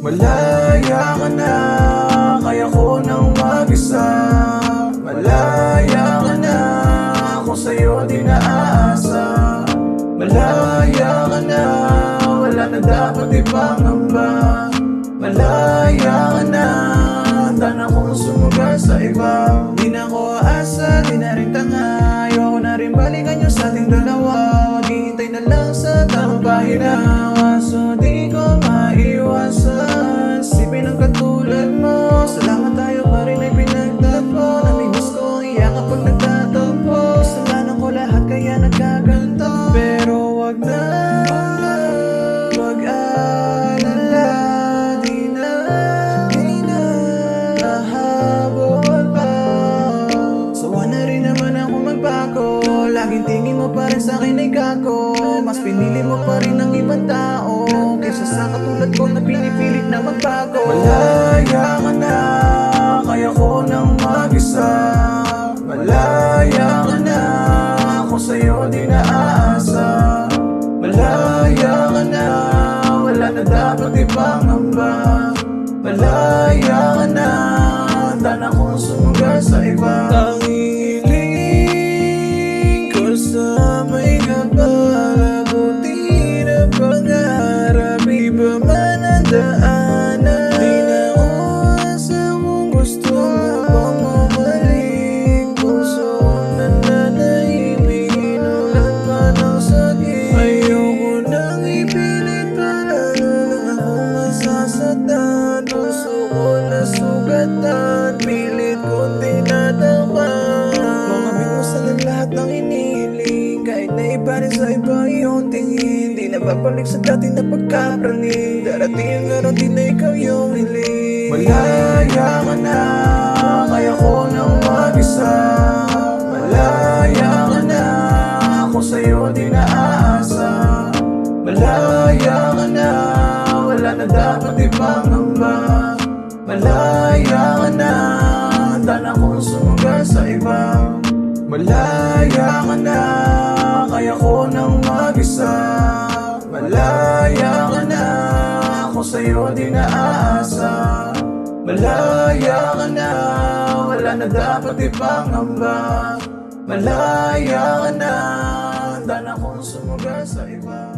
Malaya ka na, kaya ko nang mag-isa. Malaya ka na, ako sa'yo di naasa. Malaya ka na, wala na dapat ipangamba. Malaya ka na, handa na akong sumugal sa iba. Di na ako aasa, di na rin tanga. Ayoko na rin balikan yung sa ating dalawa. Maghihintay na lang sa tamang pahinawa. So di ko maiwasan sipin ang katulad mo. Salamat tayo pa rin ay pinagtagpo. Namimiss ko ang iyak kapag nagtatagpo. Kasalanan ko lahat kaya nagkaganto. Pero wag na mag-alala, di na nahabol pa. Sawa na rin naman ako magbago. Laging tingin mo pa rin sa'kin ay gago. Mas pinili mo pa rin ang ibang tao kaysa sa katulad ko na pinipilit na magbago. Malaya ka na, kaya ko nang mag-isa. Malaya ka na, ako sa'yo di naasa. Malaya ka na, wala na dapat ipangamba. Malaya ka na, handa na akong sumugal sa iba. Ang hiling ko sa may kapal, abuti na pangarap, iba man ang daanan. Di na ko asa kung gusto mo bang bumalik. Puso na nanahimik, inulat pa ng sakit. Ayoko nang ipilit pa, lalo lang akong masasaktan. Puso ko na sugatan, pilit kong tinatakpan. Makamit mo sa lahat ng inihiling, kahit na iba rin sa iba iyong tingin. Di na babalik sa dati na pagkapraning. Darating ang araw di na ikaw yung hiling. Malaya ka na, kaya ko nang mag-isa. Malaya ka na, ako sa'yo di naasa. Malaya ka na, wala na dapat ipangamba. Malaya ka na, handa na akong sumugal sa iba. Malaya ka na, kaya ko nang mag-isa. Malaya ka na, ako sa'yo di naasa. Malaya ka na, wala na dapat ipangamba. Malaya ka na, handa na akong sumugal sa iba.